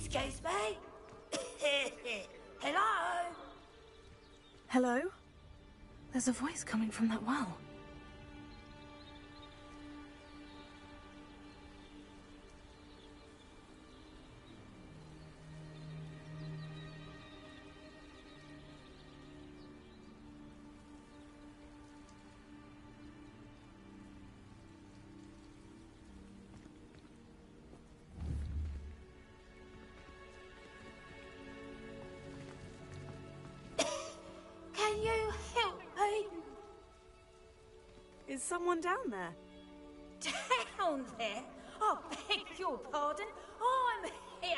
Excuse me? Hello? Hello? There's a voice coming from that well. Can you help me? Is someone down there? Down there? I beg your pardon. I'm here.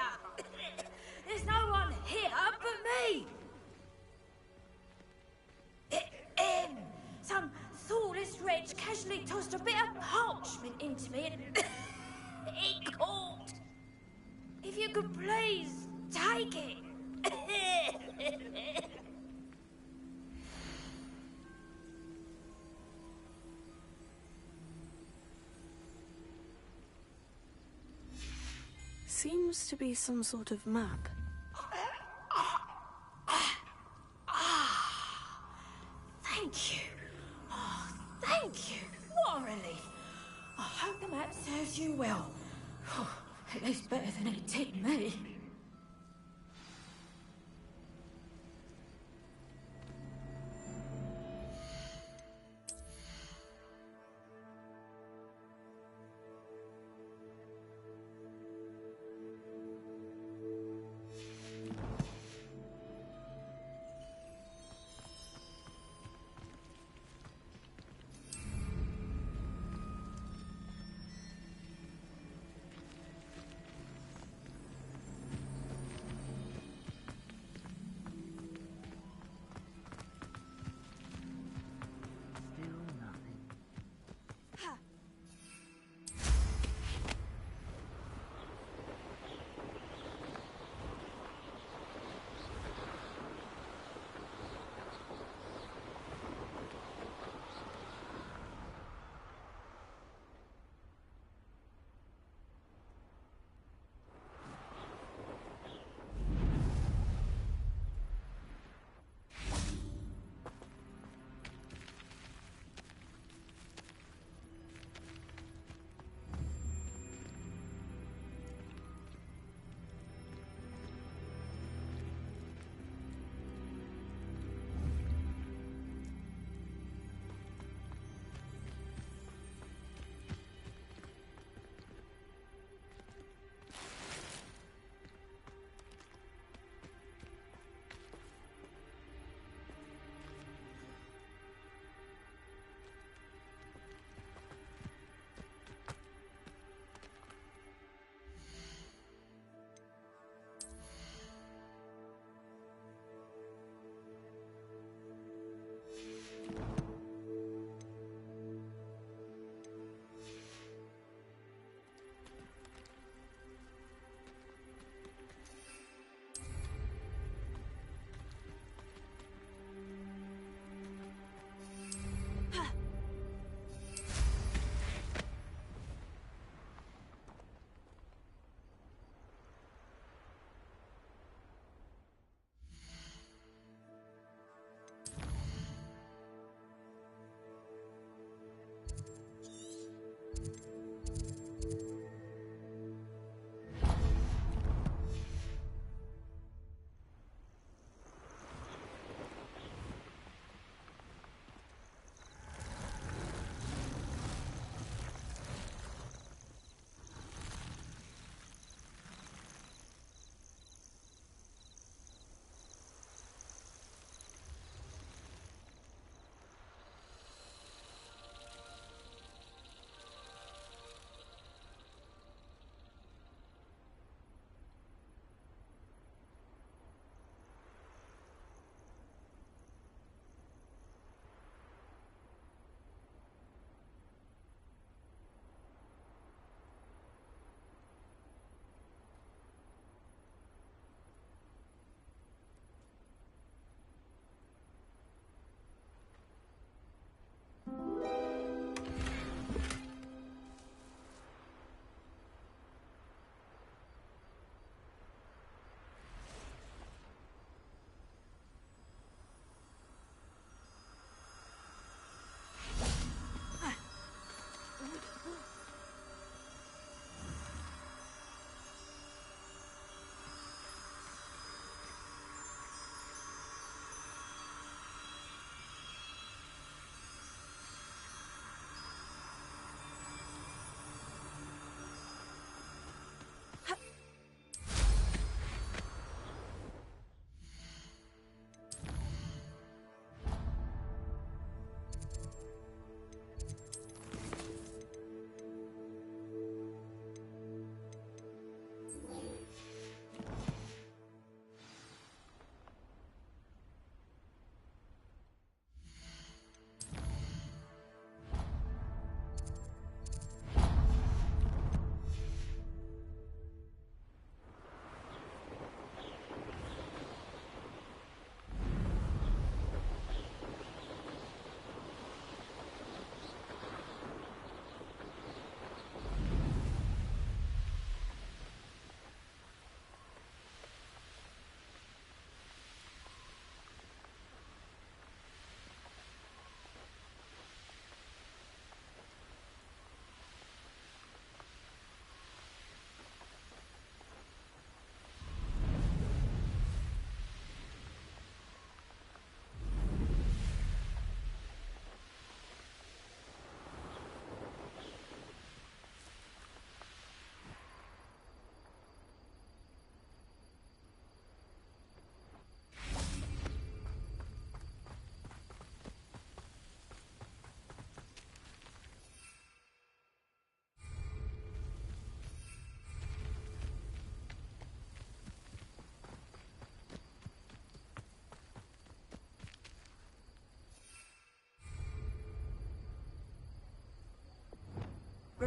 There's no one here but me. Some thoughtless wretch casually tossed a bit of parchment into me and it caught. If you could please take it. Seems to be some sort of map. Thank you. Oh, thank you. What a relief. I hope the map serves you well. Oh, at least better than it did me.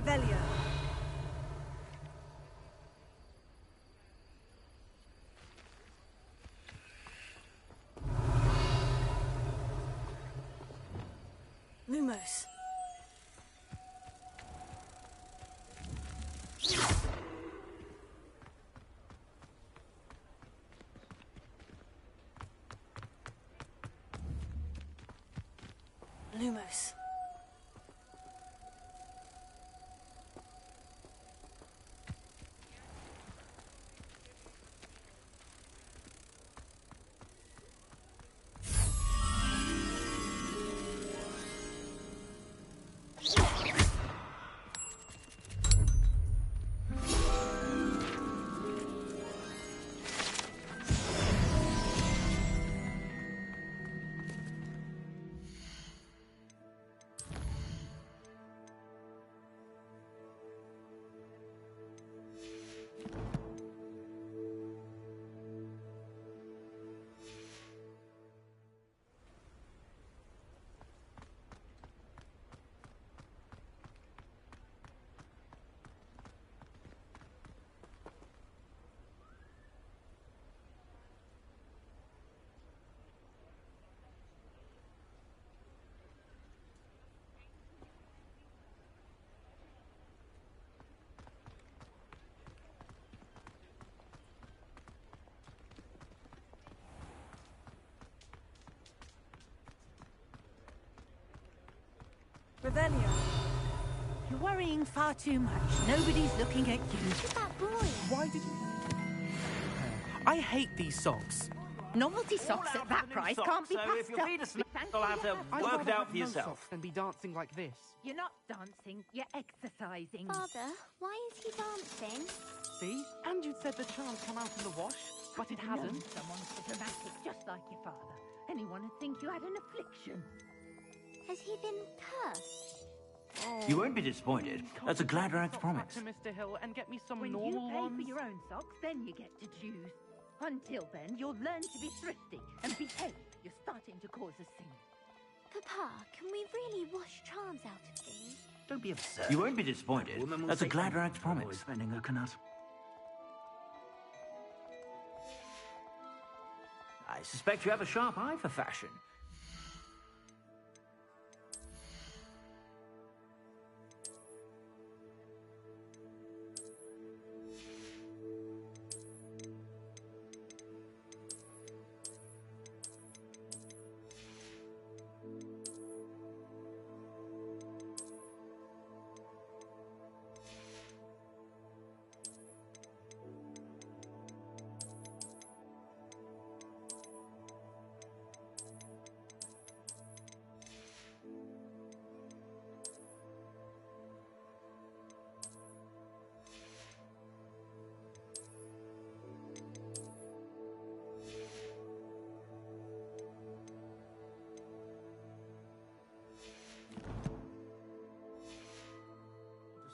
Revelio. Lumos. Lumos. Revelio. You're worrying far too much. Nobody's looking at you. Look at that boy. Why did you... I hate these socks. Novelty socks at that price can't be So passed if your up. feet are slipped, Thank you'll you. have to I'd work rather it out have for no yourself. socks than be dancing like this. You're not dancing, you're exercising. Father, why is he dancing? See? And you'd said the charm's come out in the wash, but it No, hasn't. someone's so dramatic, just like your father. Anyone would think you had an affliction. Has he been cursed? You won't be disappointed. That's a Gladrax Socks promise. back to Mr. Hill and get me some When you normal pay ones. for your own socks, then you get to choose. Until then, you'll learn to be thrifty and behave. You're starting to cause a scene. Papa, can we really wash charms out of things? Don't be absurd. You won't be disappointed. That's a Gladrax promise. Spending a canut. I suspect you have a sharp eye for fashion.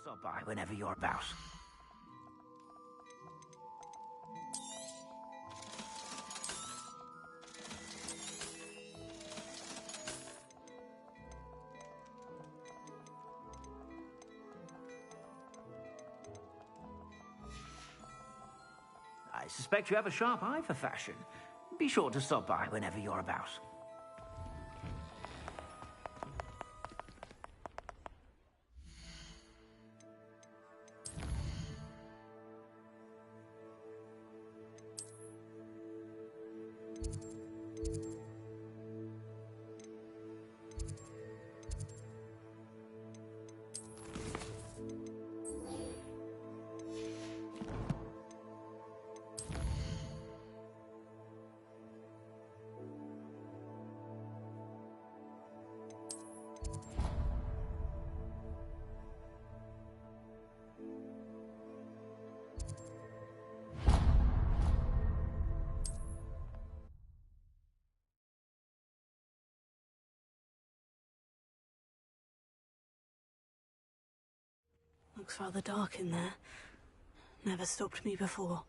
Stop by whenever you're about. I suspect you have a sharp eye for fashion. Be sure to stop by whenever you're about. Looks rather dark in there. Never stopped me before.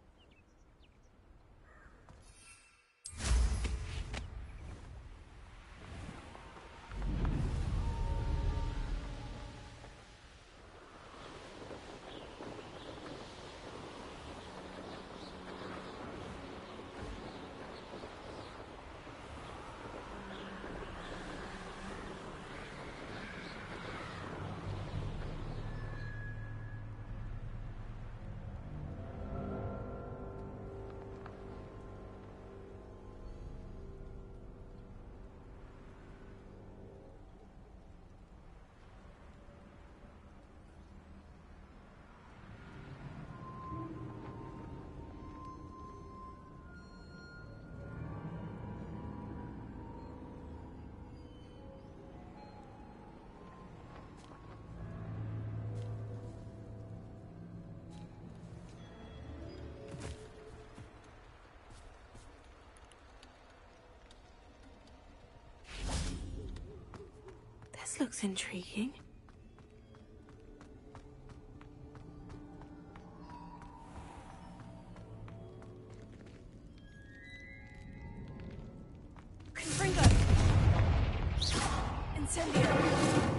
This looks intriguing. Confringo! Incendio!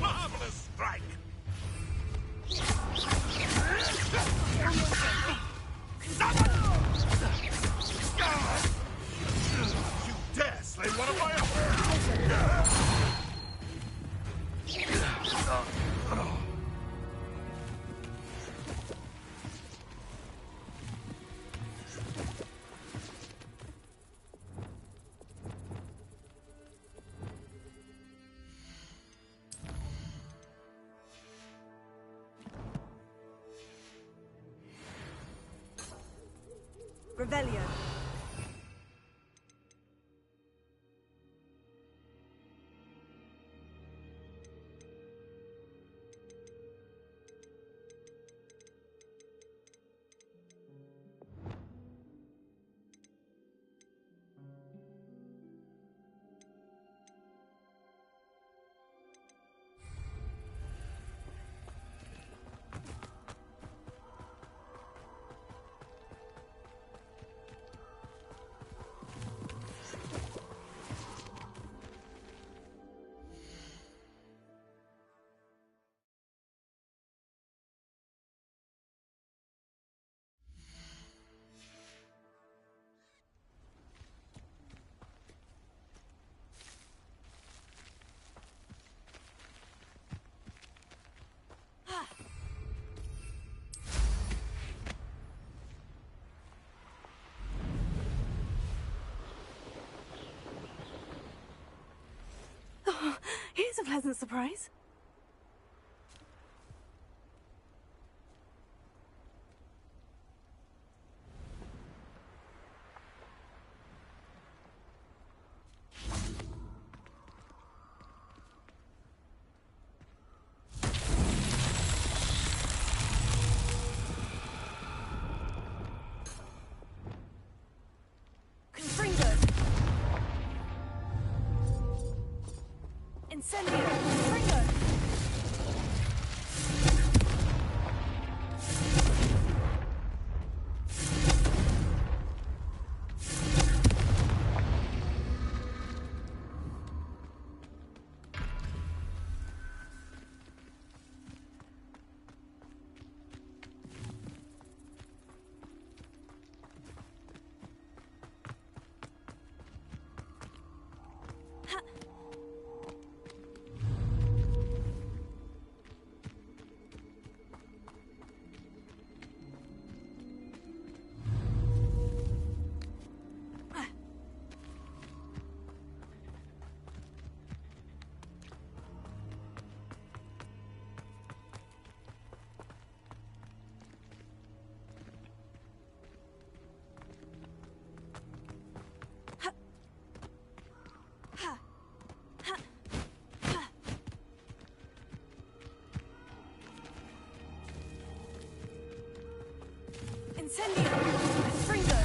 Marvelous strike! You dare slay one of my Revelio. Oh, here's a pleasant surprise. Confringo! Incendio! Confringo! Incendio! Confringo!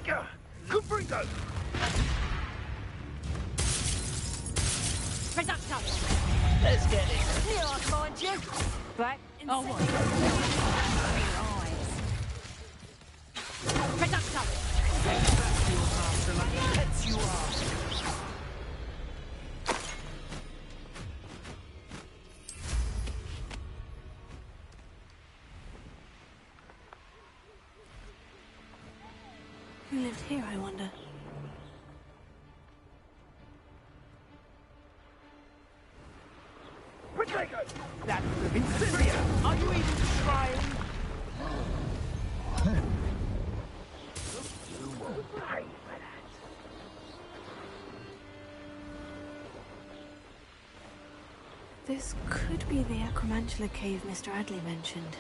Caprito! Reducto! Let's get it. Here I find you! Back in oh, what? Reducto! Yes, you are. Who lived here, I wonder? Potato! That's Ophelia. Are you even trying? You will pay for that. This could be the Acromantula cave Mr. Adley mentioned.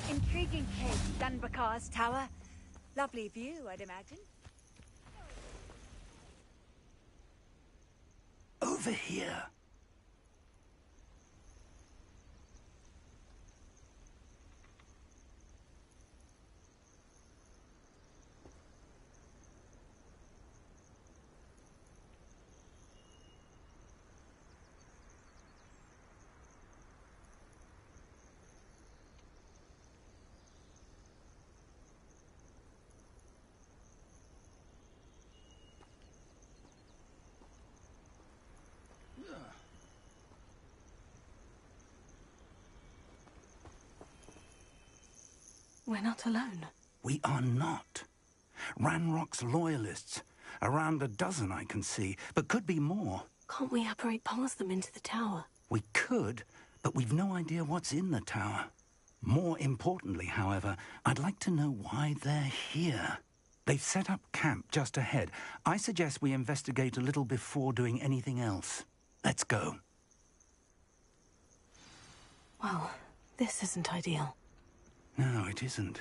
Intriguing cave, Dunbakar's tower. Lovely view, I'd imagine. Over here. We're not alone. We are not. Ranrock's loyalists. Around a dozen I can see, but could be more. Can't we apparate past them into the tower? We could, but we've no idea what's in the tower. More importantly, however, I'd like to know why they're here. They've set up camp just ahead. I suggest we investigate a little before doing anything else. Let's go. Well, this isn't ideal. No, it isn't.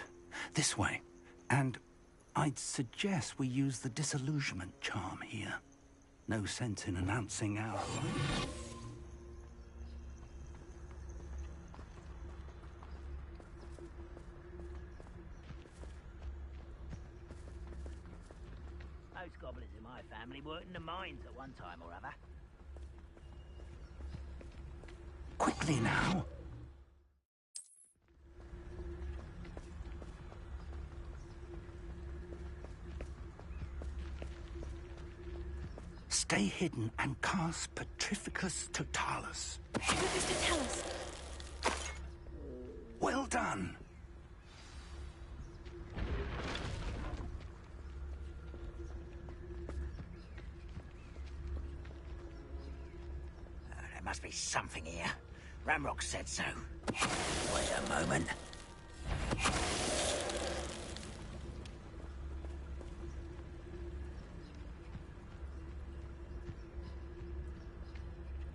This way. And I'd suggest we use the disillusionment charm here. No sense in announcing our arrival. Most goblins in my family worked in the mines at one time or other. Quickly now. Stay hidden and cast Petrificus Totalis. Petrificus Totalis. Well done. There must be something here. Ramrock said so. Wait a moment.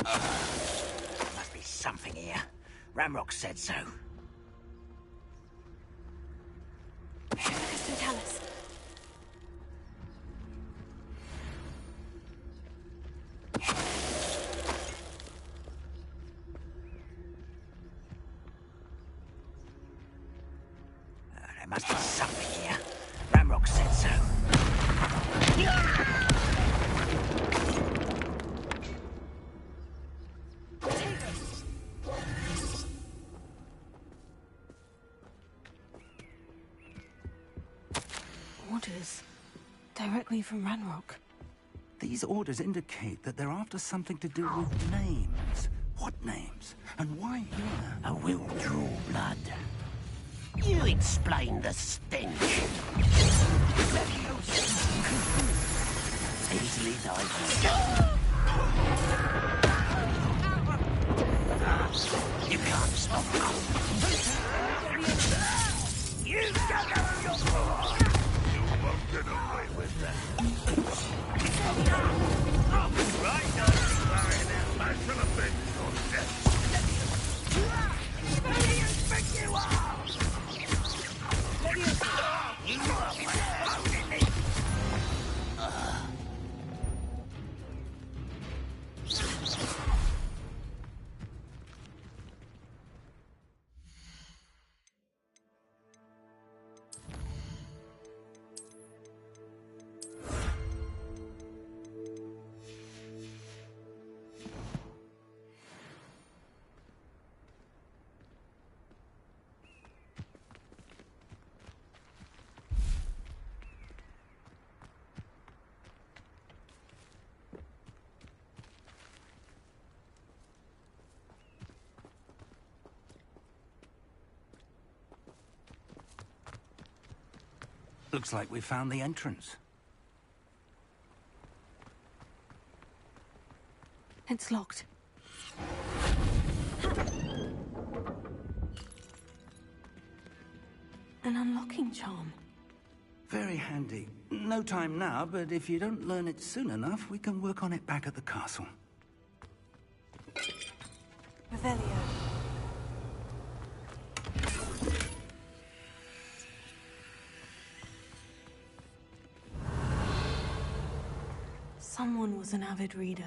There must be something here. Ramrock said so. Petrificus Totalis. There must be something here. Ramrock said so. Orders. Directly from Ranrock. These orders indicate that they're after something to do with names. What names? And why here? A will draw blood. You explain the stench. Easily digested. You can't stop us. You don't know your fault. You won't get away with that. Right now, I shall avenge your death. Who do you think you are? You are my enemy. Looks like we found the entrance. It's locked. An unlocking charm. Very handy. No time now, but if you don't learn it soon enough, we can work on it back at the castle. Ophelia. Someone was an avid reader.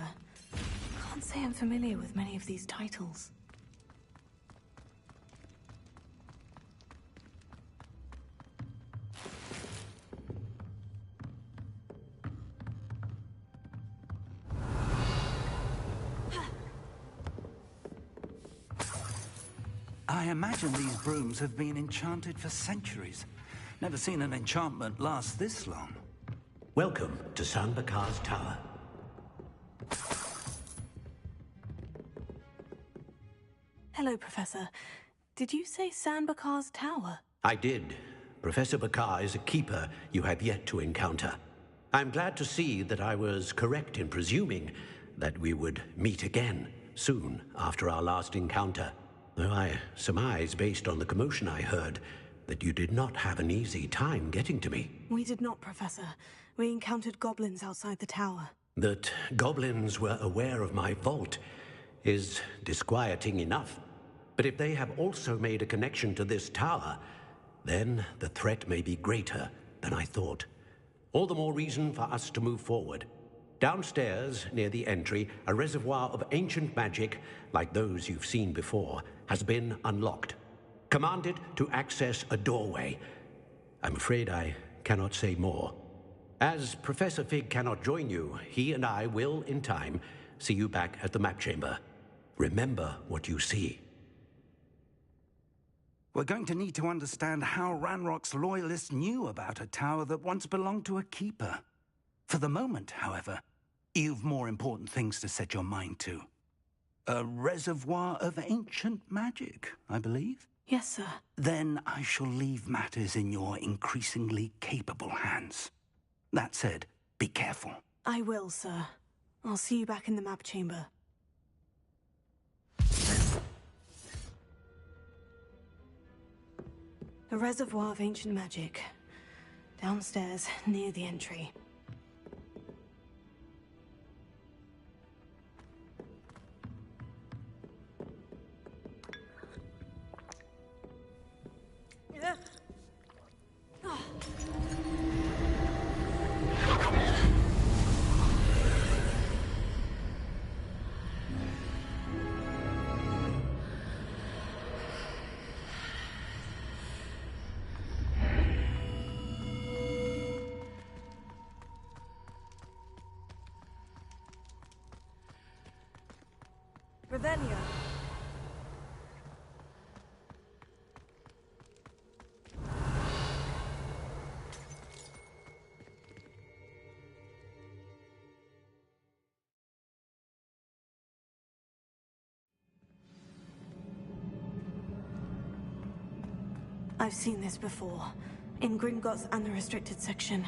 Can't say I'm familiar with many of these titles. I imagine these brooms have been enchanted for centuries. Never seen an enchantment last this long. Welcome to Sanbakar's Tower. Hello, Professor. Did you say Sanbakar's Tower? I did. Professor Bakar is a keeper you have yet to encounter. I'm glad to see that I was correct in presuming that we would meet again soon after our last encounter. Though I surmise, based on the commotion I heard, that you did not have an easy time getting to me. We did not, Professor. We encountered goblins outside the tower. That goblins were aware of my vault is disquieting enough. But if they have also made a connection to this tower, then the threat may be greater than I thought. All the more reason for us to move forward. Downstairs, near the entry, a reservoir of ancient magic, like those you've seen before, has been unlocked. Commanded to access a doorway. I'm afraid I cannot say more. As Professor Fig cannot join you, he and I will, in time, see you back at the map chamber. Remember what you see. We're going to need to understand how Ranrock's loyalists knew about a tower that once belonged to a keeper. For the moment, however, you've more important things to set your mind to. A reservoir of ancient magic, I believe? Yes, sir. Then I shall leave matters in your increasingly capable hands. That said, be careful. I will, sir. I'll see you back in the map chamber. A reservoir of ancient magic. Downstairs, near the entry. Ophelia. I've seen this before, in Gringotts and the restricted section.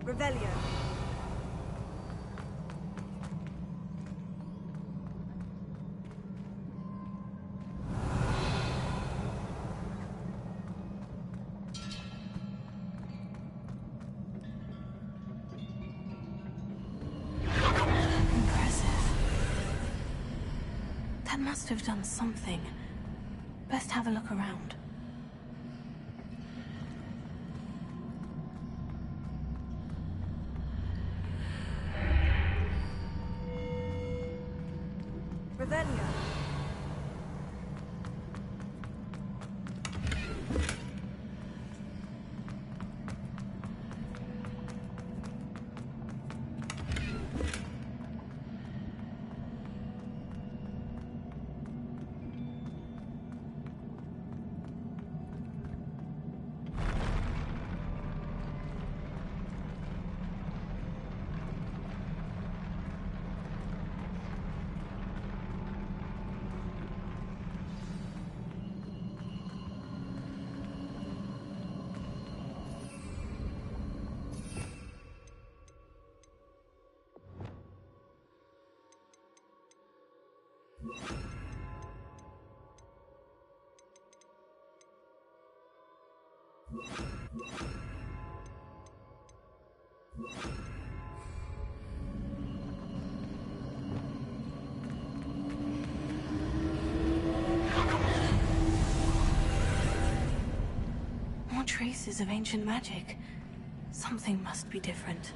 Revelio. That must have done something. Best have a look around. Revelio. More traces of ancient magic. Something must be different.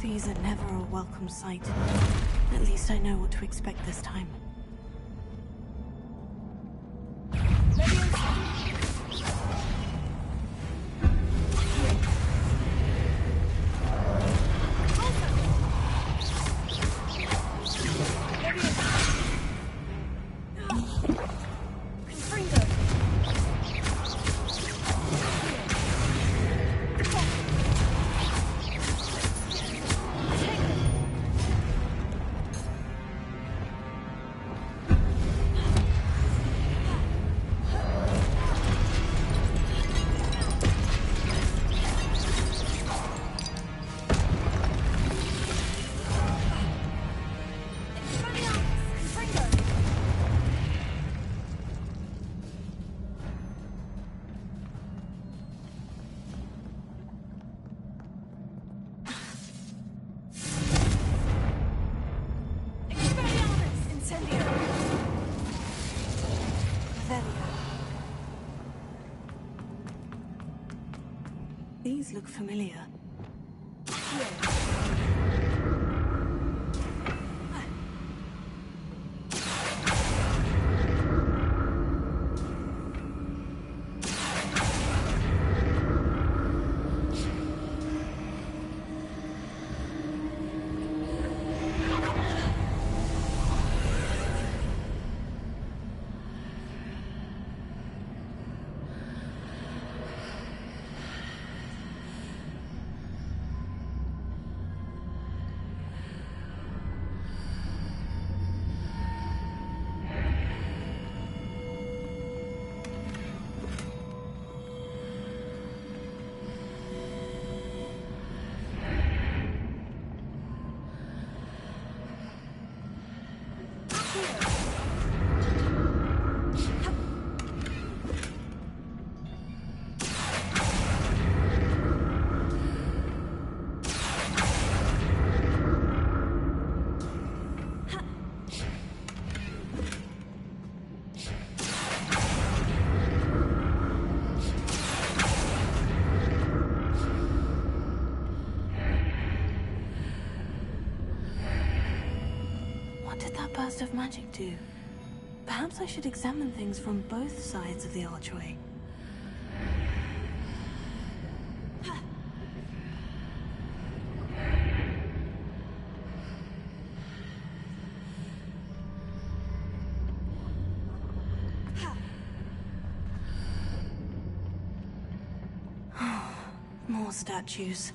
These are never a welcome sight. At least I know what to expect this time. These look familiar. Burst of magic do? Perhaps I should examine things from both sides of the archway. More statues.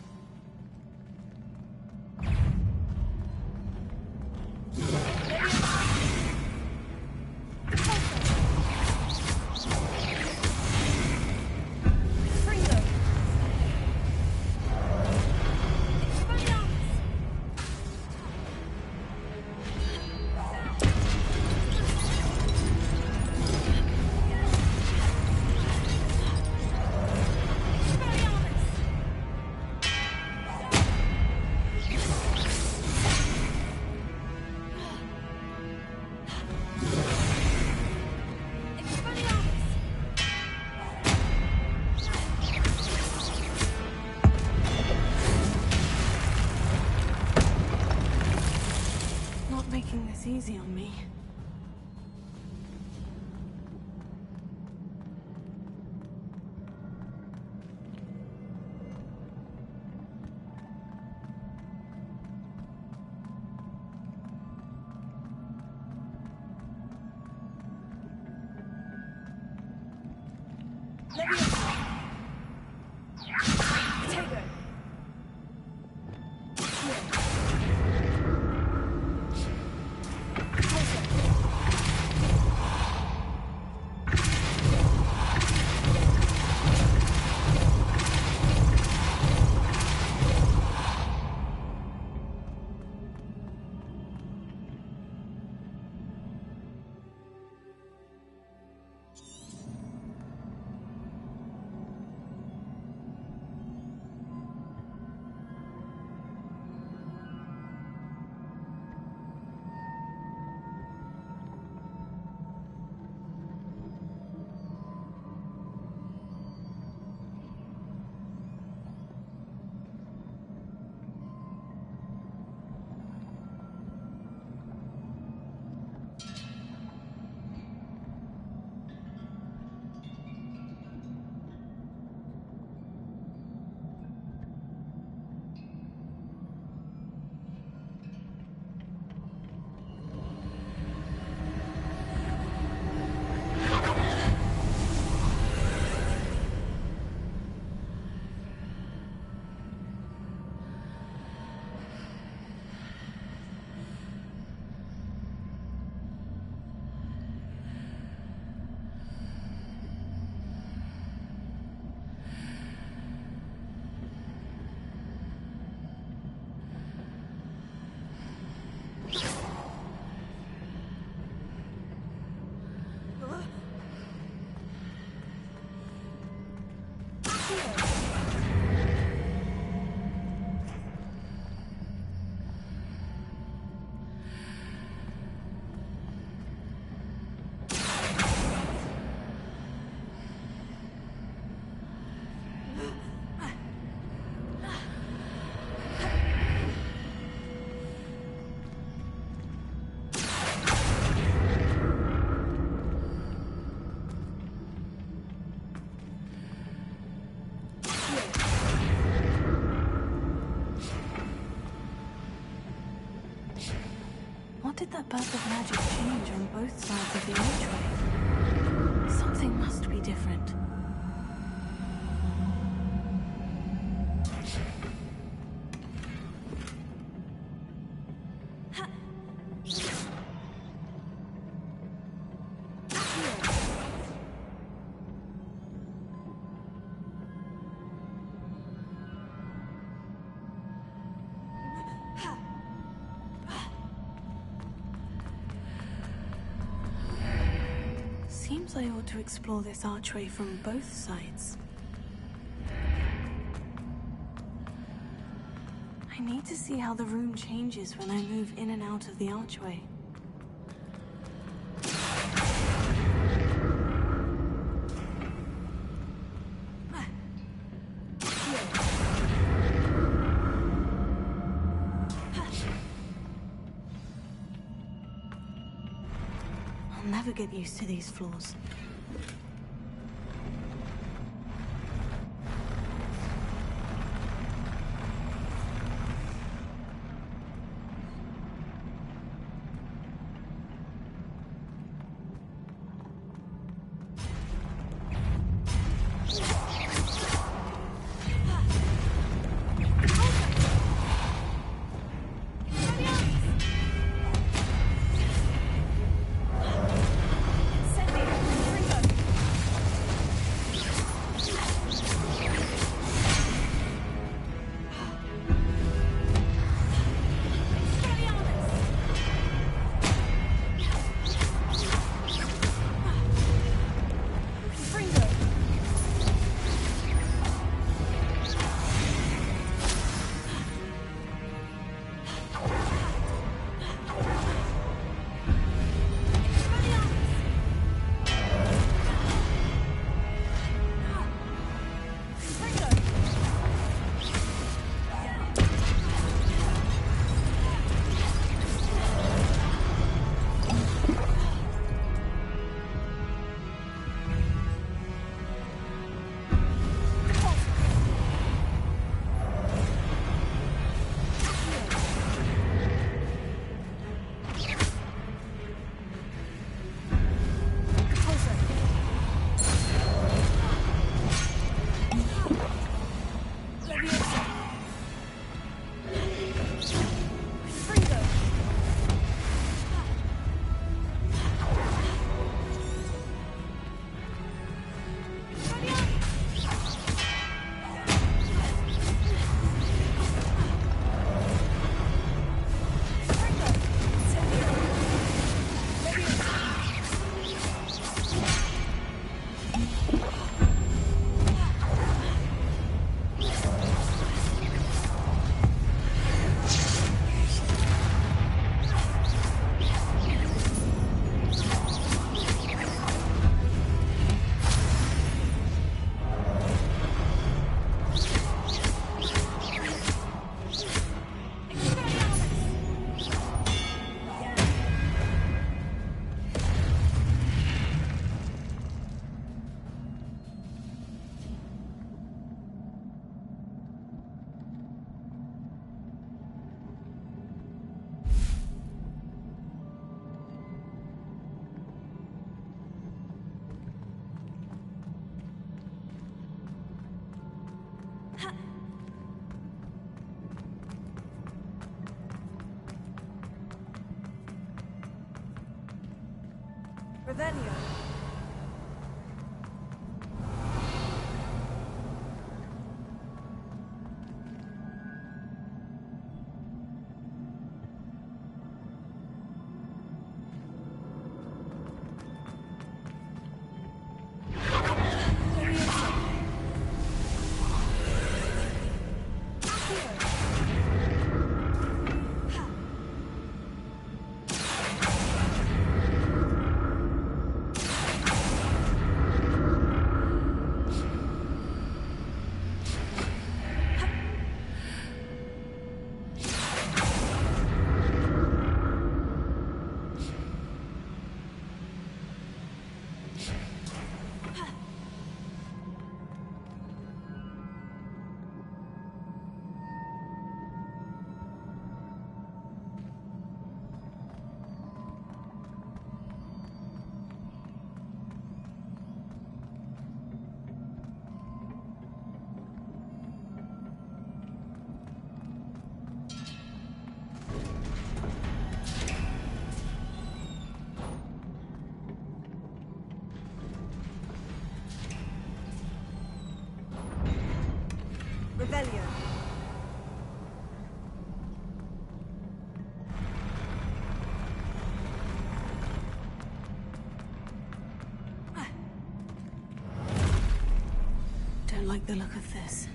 Easy on me. What did that burst of magic change on both sides of the archway? Something must be different. Seems I ought to explore this archway from both sides. I need to see how the room changes when I move in and out of the archway. I'll never get used to these floors. Ophelia. Don't like the look of this.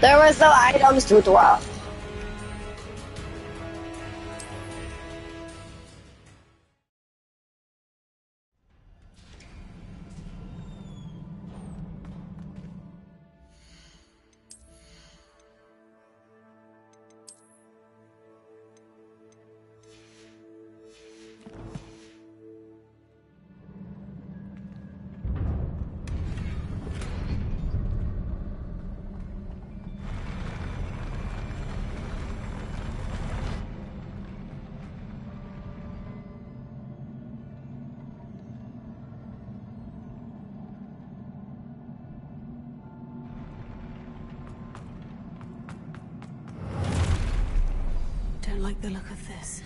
There were some items to drop. Don't like the look of this.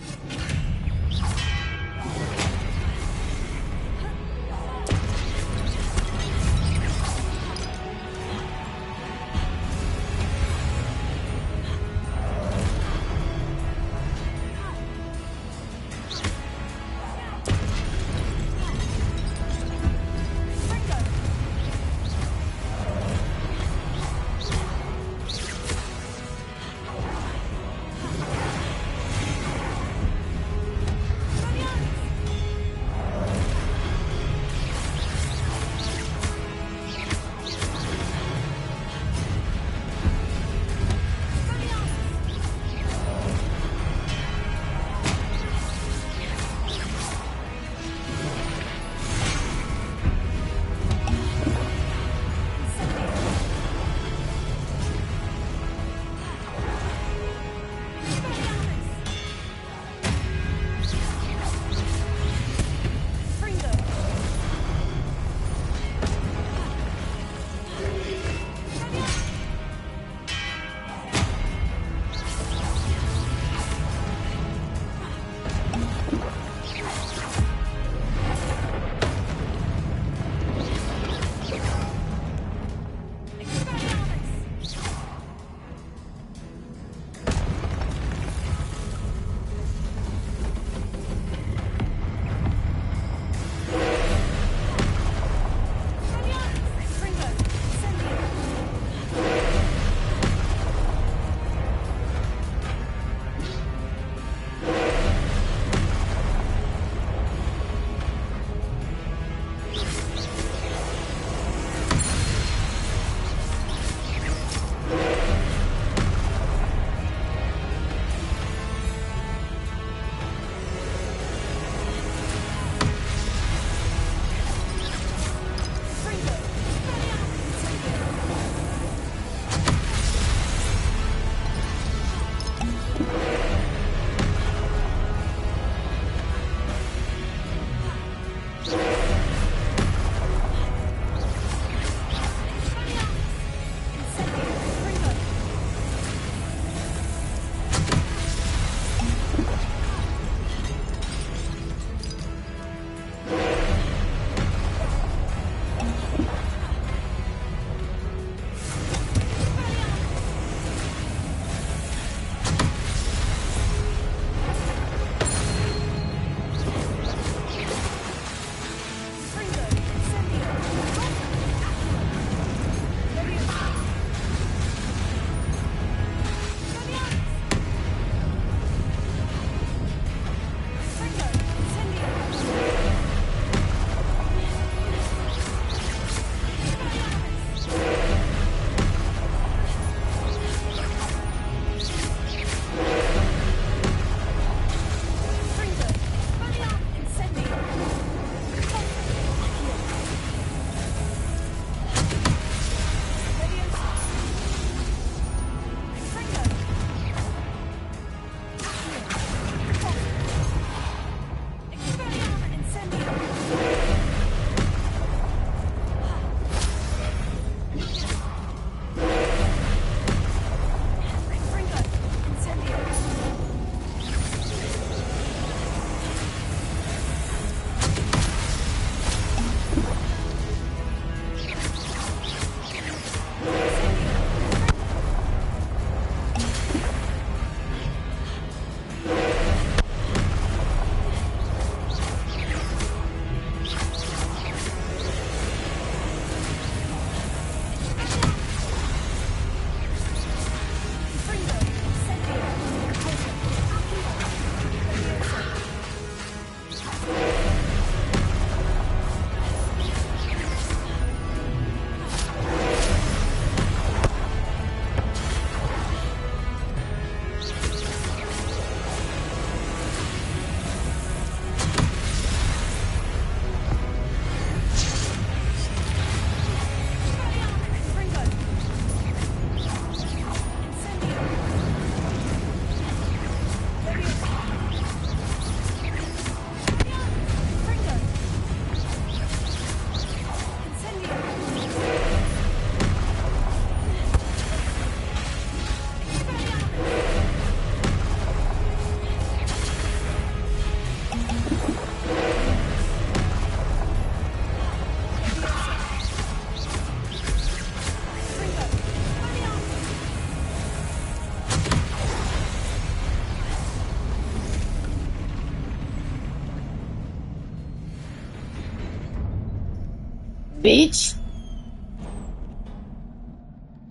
beach.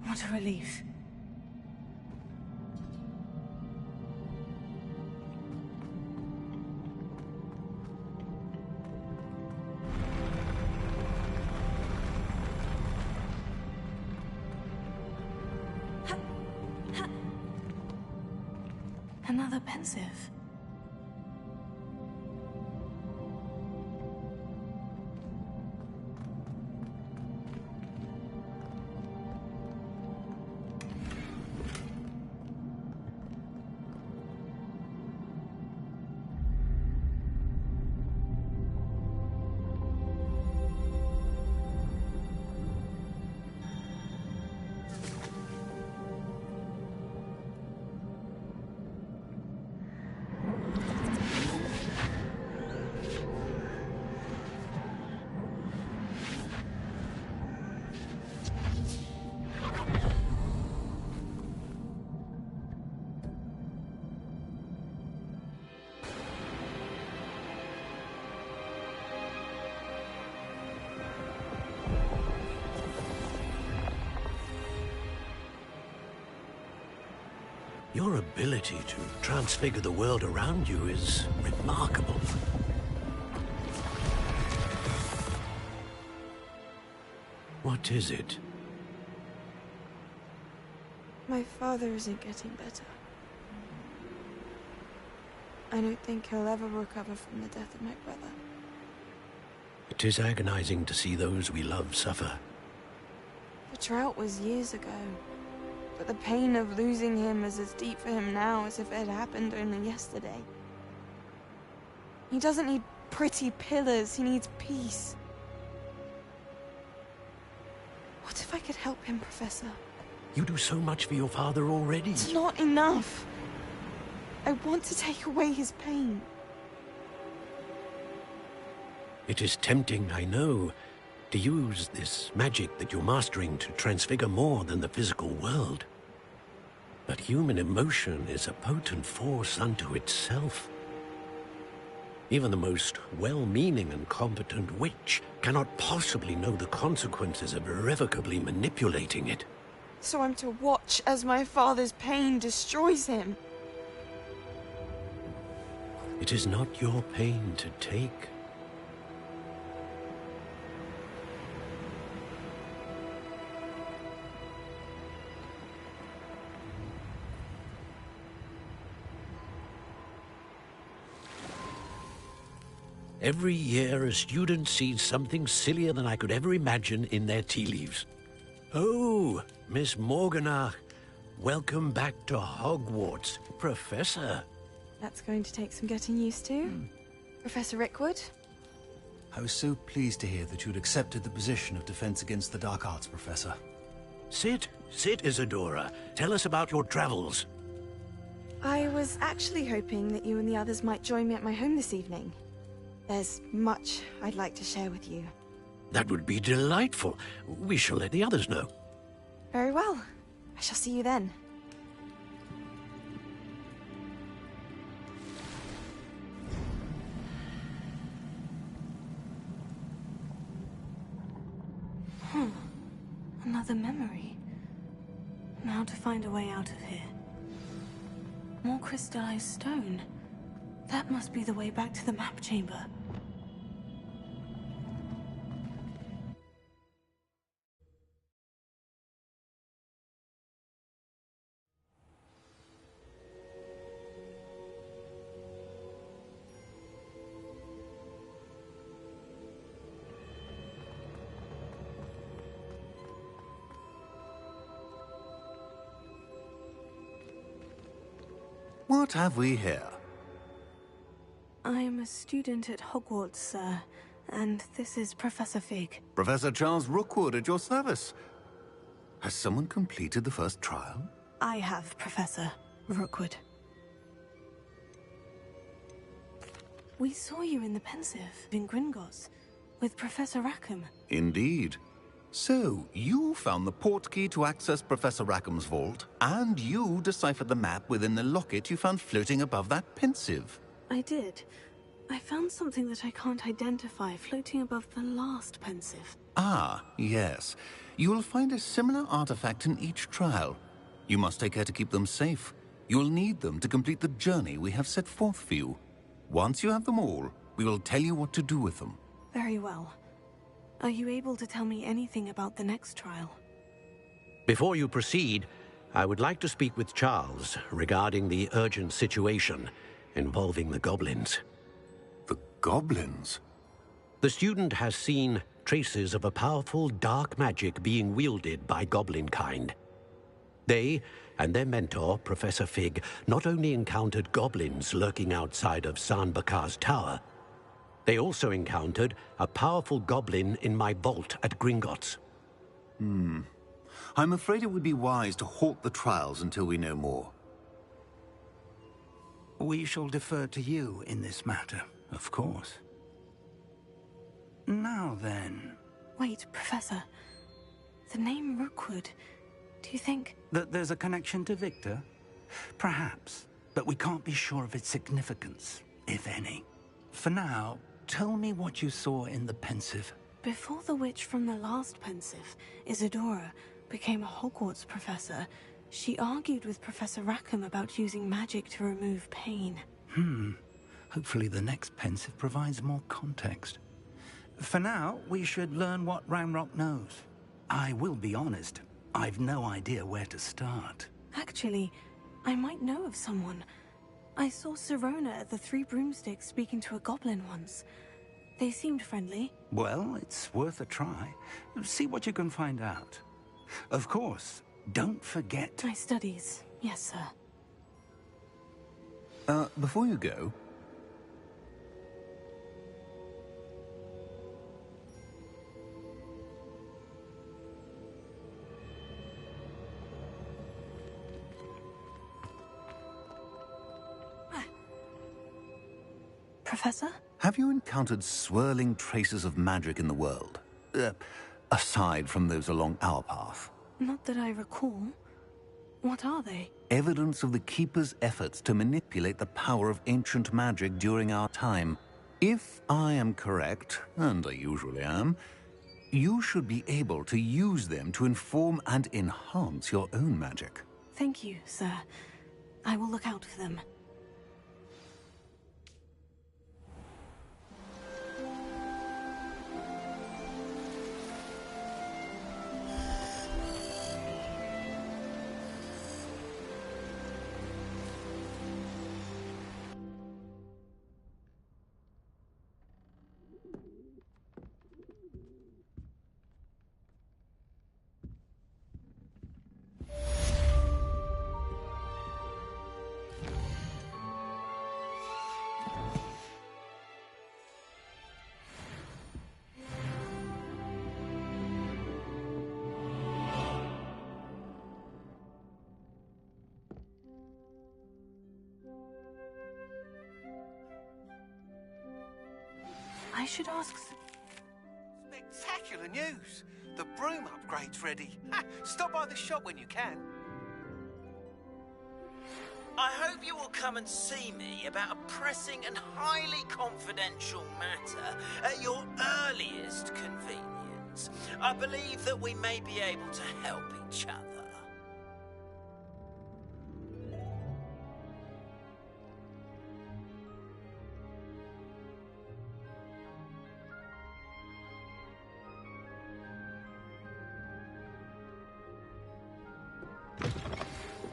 What a relief. Another pensive. Your ability to transfigure the world around you is remarkable. What is it? My father isn't getting better. I don't think he'll ever recover from the death of my brother. It is agonizing to see those we love suffer. The drought was years ago. But the pain of losing him is as deep for him now as if it had happened only yesterday. He doesn't need pretty pillars, he needs peace. What if I could help him, Professor? You do so much for your father already. It's not enough. I want to take away his pain. It is tempting, I know, to use this magic that you're mastering to transfigure more than the physical world. But human emotion is a potent force unto itself. Even the most well-meaning and competent witch cannot possibly know the consequences of irrevocably manipulating it. So I'm to watch as my father's pain destroys him. It is not your pain to take. Every year, a student sees something sillier than I could ever imagine in their tea leaves. Oh, Miss Morganach, welcome back to Hogwarts, Professor. That's going to take some getting used to. Professor Rickwood? I was so pleased to hear that you'd accepted the position of Defense Against the Dark Arts, Professor. Sit, Isadora. Tell us about your travels. I was actually hoping that you and the others might join me at my home this evening. There's much I'd like to share with you. That would be delightful. We shall let the others know. Very well. I shall see you then. Another memory. Now to find a way out of here. More crystallized stone. That must be the way back to the map chamber. What have we here? I'm a student at Hogwarts, sir, and this is Professor Fig. Professor Charles Rookwood at your service. Has someone completed the first trial? I have, Professor Rookwood. We saw you in the Pensive in Gringotts with Professor Rackham. Indeed. So, you found the portkey to access Professor Rackham's vault, and you deciphered the map within the locket you found floating above that Pensive. I did. I found something that I can't identify floating above the last Pensive. Ah, yes. You will find a similar artifact in each trial. You must take care to keep them safe. You will need them to complete the journey we have set forth for you. Once you have them all, we will tell you what to do with them. Very well. Are you able to tell me anything about the next trial? Before you proceed, I would like to speak with Charles regarding the urgent situation involving the goblins. The goblins? The student has seen traces of a powerful dark magic being wielded by goblin kind. They and their mentor, Professor Fig, not only encountered goblins lurking outside of Sanbakar's tower, they also encountered a powerful goblin in my vault at Gringotts. I'm afraid it would be wise to halt the trials until we know more. We shall defer to you in this matter, of course. Now then... Wait, Professor. The name Rookwood. Do you think... That there's a connection to Victor? Perhaps, but we can't be sure of its significance, if any. For now, tell me what you saw in the Pensive. Before the witch from the last Pensive, Isadora, became a Hogwarts professor, she argued with Professor Rackham about using magic to remove pain. Hopefully the next Pensive provides more context. For now, we should learn what Ranrock knows. I will be honest, I've no idea where to start. Actually, I might know of someone. I saw Sirona at the Three Broomsticks speaking to a goblin once. They seemed friendly. Well, it's worth a try. See what you can find out. Of course, don't forget... My studies. Yes, sir. Before you go... Professor? Have you encountered swirling traces of magic in the world? Aside from those along our path? Not that I recall. What are they? Evidence of the Keeper's efforts to manipulate the power of ancient magic during our time. If I am correct, and I usually am, you should be able to use them to inform and enhance your own magic. Thank you, sir. I will look out for them. I should ask... Spectacular news! The broom upgrade's ready. Stop by the shop when you can. I hope you will come and see me about a pressing and highly confidential matter at your earliest convenience. I believe that we may be able to help each other.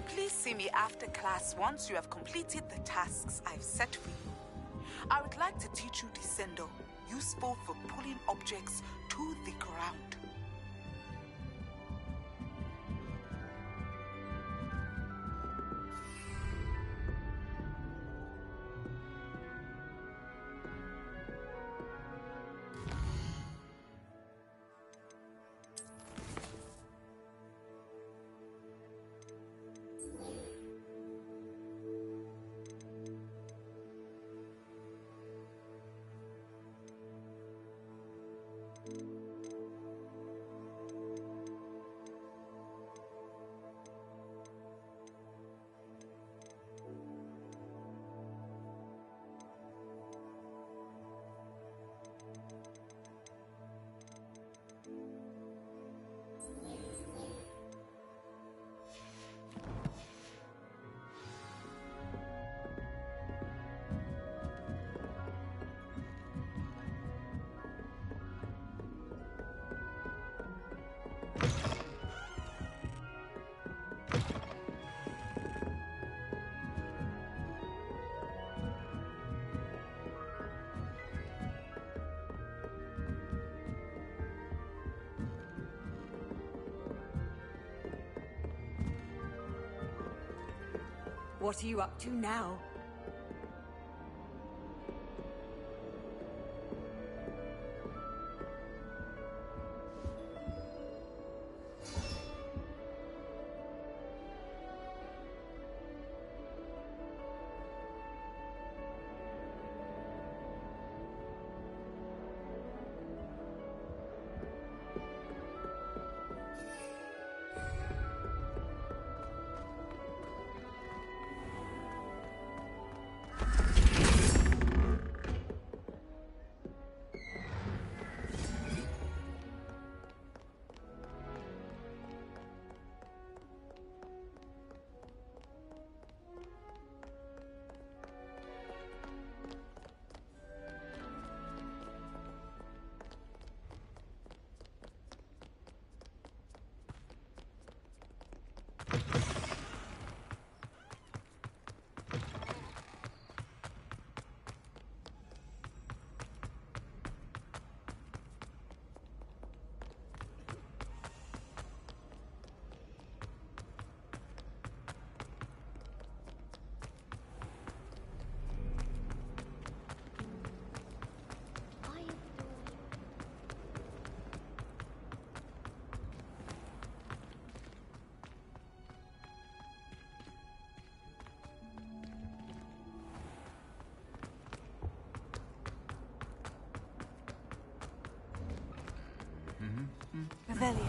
Please see me after class once you have completed the tasks I've set for you. I would like to teach you Descendo, useful for pulling objects to the ground. What are you up to now? Ophelia.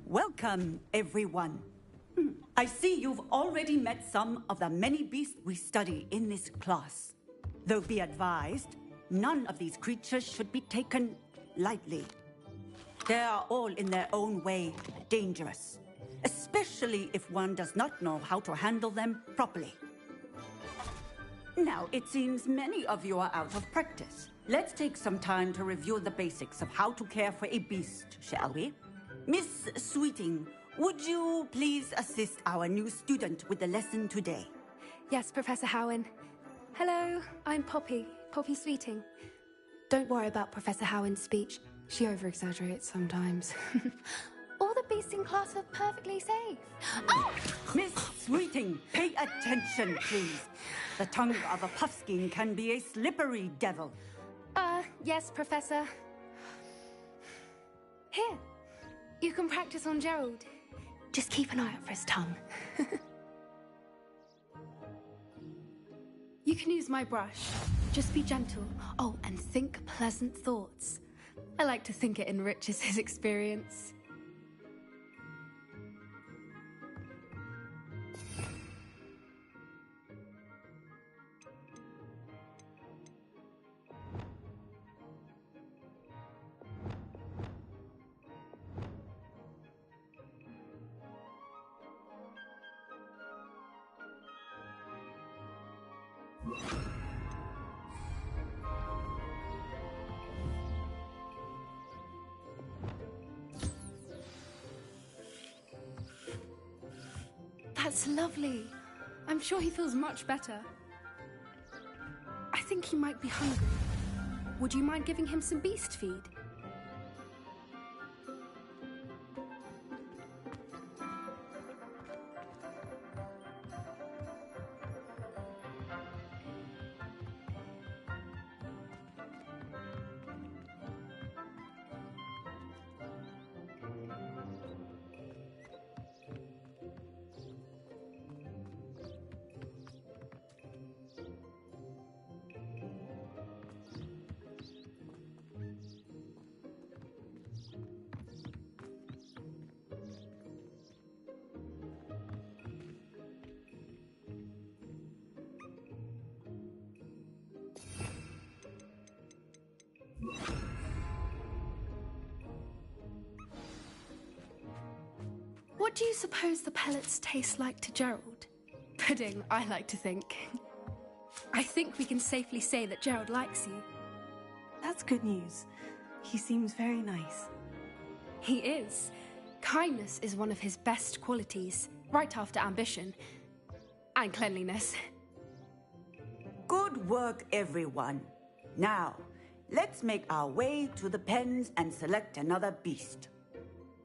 Welcome, everyone. I see you've already met some of the many beasts we study in this class. Though be advised, none of these creatures should be taken lightly. They are all in their own way dangerous, especially if one does not know how to handle them properly. Now, it seems many of you are out of practice. Let's take some time to review the basics of how to care for a beast, shall we? Miss Sweeting, would you please assist our new student with the lesson today? Yes, Professor Howen. Hello, I'm Poppy Sweeting. Don't worry about Professor Howen's speech. She over-exaggerates sometimes. All the beasts in class are perfectly safe. Oh! Miss Sweeting, pay attention, please. The tongue of a puffskein can be a slippery devil. Yes, Professor. Here. You can practice on Gerald. Just keep an eye out for his tongue. You can use my brush. Just be gentle. Oh, and think pleasant thoughts. I like to think it enriches his experience. That's lovely. I'm sure he feels much better. I think he might be hungry. Would you mind giving him some beast feed? What do you suppose the pellets taste like to Gerald? Pudding, I like to think. I think we can safely say that Gerald likes you. That's good news. He seems very nice. He is. Kindness is one of his best qualities, right after ambition. And cleanliness. Good work, everyone. Now, let's make our way to the pens and select another beast.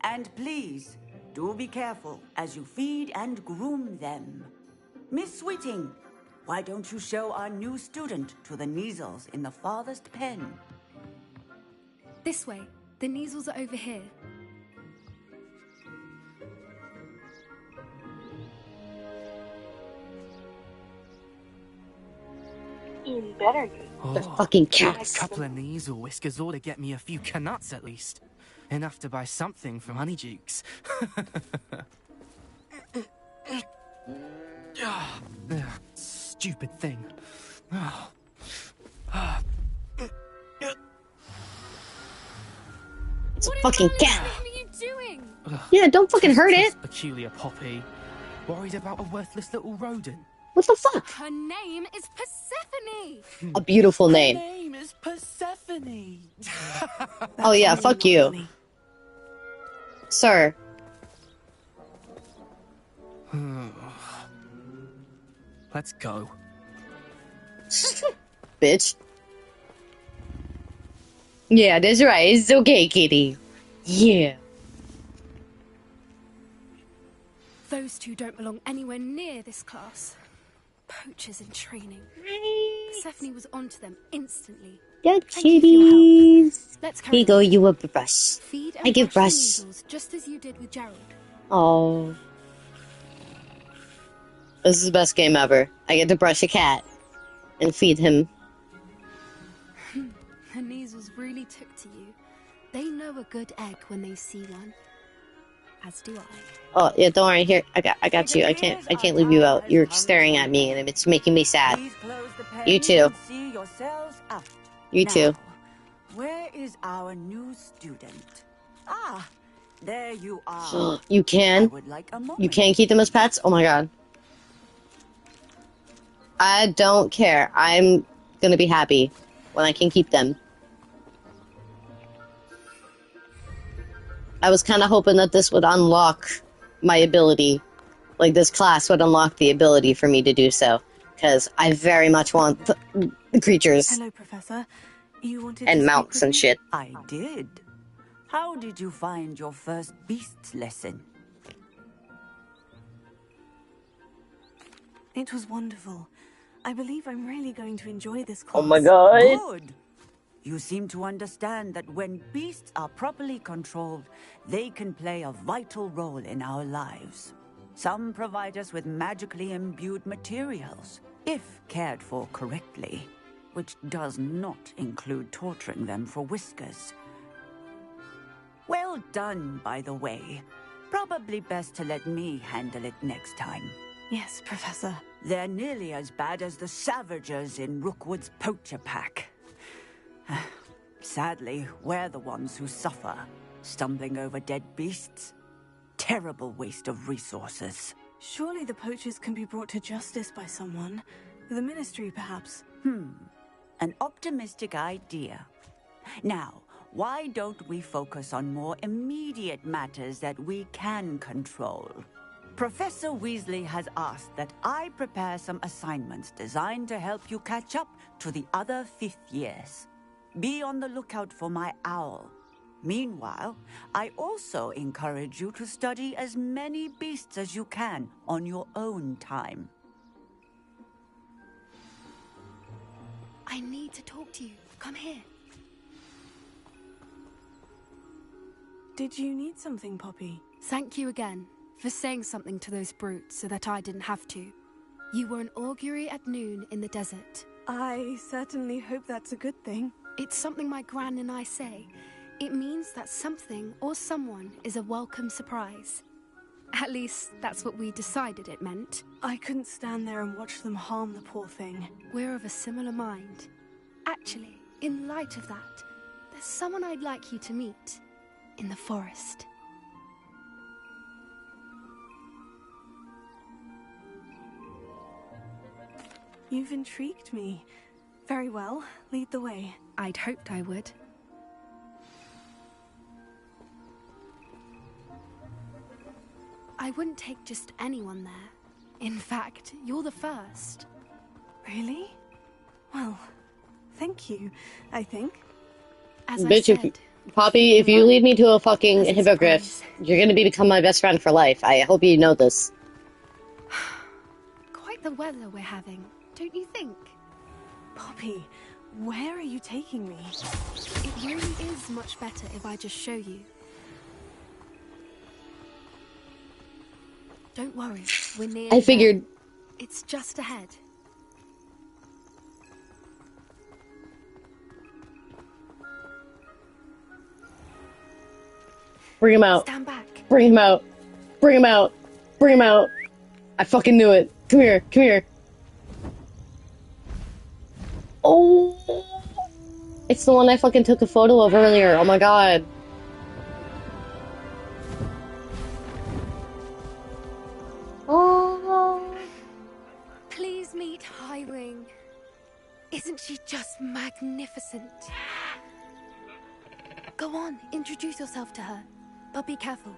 And please, do be careful as you feed and groom them. Miss Sweeting, why don't you show our new student to the Neasels in the farthest pen? This way. The Neasels are over here. You better be. The fucking cats. A couple of Neasel whiskers ought to get me a few canuts at least. Enough to buy something from Honeydukes. Stupid thing. It's a fucking cat. What are you doing? Yeah, don't fucking hurt it. Peculiar Poppy. Worried about a worthless little rodent. What the fuck? Her name is Persephone. A beautiful name. Her name is Persephone. Oh yeah, fuck you. Sir. Let's go. Bitch. Yeah, that's right. It's okay, kitty. Yeah. Those two don't belong anywhere near this class. Poachers in training. Persephone was onto them instantly. Yeah, Thank you for your kitties. Let's Here you go, you a brush. Feed I and give brush the brush. Neasels, just as you did with Gerald. Oh. This is the best game ever. I get to brush a cat and feed him. The Neasels really took to you. They know a good egg when they see one. As do I. Oh yeah, don't worry. Here, I got you. I can't leave you out. You're staring at me, and it's making me sad. You too. See yourselves out. You too. Where is our new student? Ah, there you are. You can? You can keep them as pets? Oh my god. I don't care. I'm gonna be happy when I can keep them. I was kind of hoping that this would unlock my ability. Like, this class would unlock the ability for me to do so. Because I very much want the creatures. Hello, Professor. You wanted and to mounts and shit. I did. How did you find your first beasts lesson? It was wonderful. I believe I'm really going to enjoy this class. Oh my god. Good. You seem to understand that when beasts are properly controlled, they can play a vital role in our lives. Some provide us with magically imbued materials, if cared for correctly, which does not include torturing them for whiskers. Well done, by the way. Probably best to let me handle it next time. Yes, Professor. They're nearly as bad as the Savagers in Rookwood's poacher pack. Sadly, we're the ones who suffer, stumbling over dead beasts. Terrible waste of resources. Surely the poachers can be brought to justice by someone. The Ministry, perhaps. An optimistic idea. Now, why don't we focus on more immediate matters that we can control? Professor Weasley has asked that I prepare some assignments designed to help you catch up to the other 5th years. Be on the lookout for my owl. Meanwhile, I also encourage you to study as many beasts as you can on your own time. I need to talk to you. Come here. Did you need something, Poppy? Thank you again for saying something to those brutes so that I didn't have to. You were an augury at noon in the desert. I certainly hope that's a good thing. It's something my gran and I say. It means that something or someone is a welcome surprise. At least, that's what we decided it meant. I couldn't stand there and watch them harm the poor thing. We're of a similar mind. Actually, in light of that, there's someone I'd like you to meet. In the forest. You've intrigued me. Very well. Lead the way. I'd hoped I would. I wouldn't take just anyone there. In fact, you're the first. Really? Well, thank you, I think. As I Bitch, said, Poppy, if you lead me to a fucking hippogriff, you're gonna become my best friend for life. I hope you know this. quite the weather we're having, don't you think? Poppy, where are you taking me? It really is much better if I just show you. Don't worry, we're near. I figured. It's just ahead. Bring him out. Stand back. Bring him out. Bring him out. Bring him out. I fucking knew it. Come here. Come here. Oh. It's the one I fucking took a photo of earlier. Oh my god. Oh. Please meet Highwing. Isn't she just magnificent? Go on, introduce yourself to her. But be careful.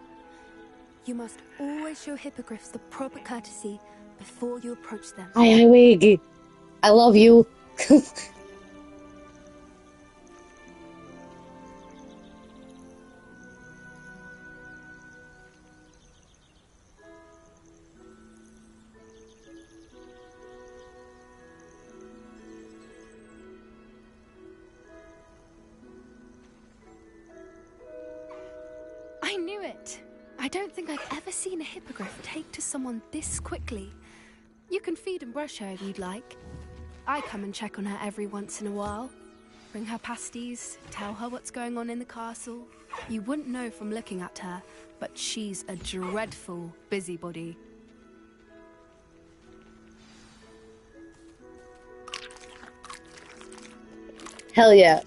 You must always show hippogriffs the proper courtesy before you approach them. Hi, Highwig. I love you. I knew it. I don't think I've ever seen a hippogriff take to someone this quickly. You can feed and brush her if you'd like. I come and check on her every once in a while. Bring her pasties, tell her what's going on in the castle. You wouldn't know from looking at her, but she's a dreadful busybody. Hell yeah.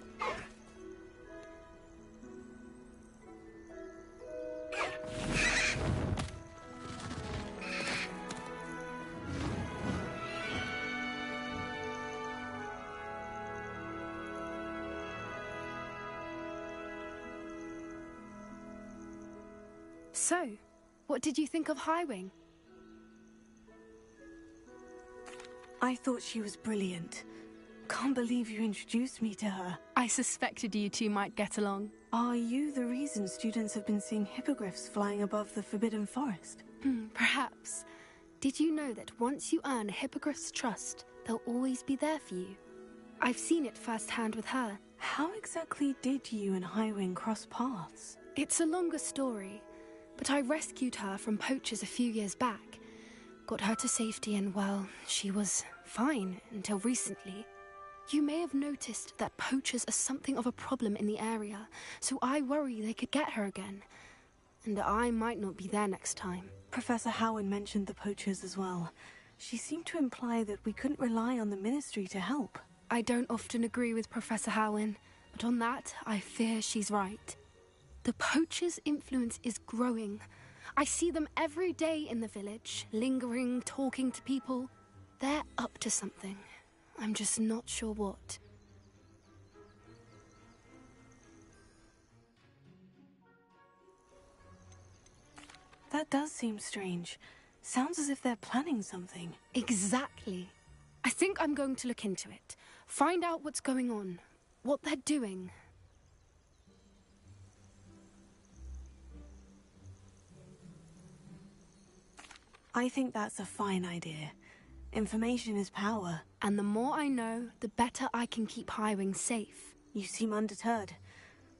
So, what did you think of Highwing? I thought she was brilliant. Can't believe you introduced me to her. I suspected you two might get along. Are you the reason students have been seeing hippogriffs flying above the Forbidden Forest? Perhaps. Did you know that once you earn a hippogriff's trust, they'll always be there for you? I've seen it firsthand with her. How exactly did you and Highwing cross paths? It's a longer story, but I rescued her from poachers a few years back. Got her to safety and, well, she was fine until recently. You may have noticed that poachers are something of a problem in the area, so I worry they could get her again. And I might not be there next time. Professor Howin mentioned the poachers as well. She seemed to imply that we couldn't rely on the Ministry to help. I don't often agree with Professor Howin, but on that, I fear she's right. The poachers' influence is growing. I see them every day in the village, lingering, talking to people. They're up to something. I'm just not sure what. That does seem strange. Sounds as if they're planning something. Exactly. I think I'm going to look into it. Find out what's going on. What they're doing. I think that's a fine idea. Information is power. And the more I know, the better I can keep Highwing safe. You seem undeterred.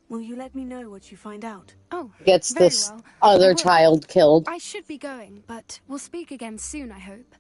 Will you let me know what you find out? Oh, Gets very this well. other child killed. I should be going, but we'll speak again soon, I hope.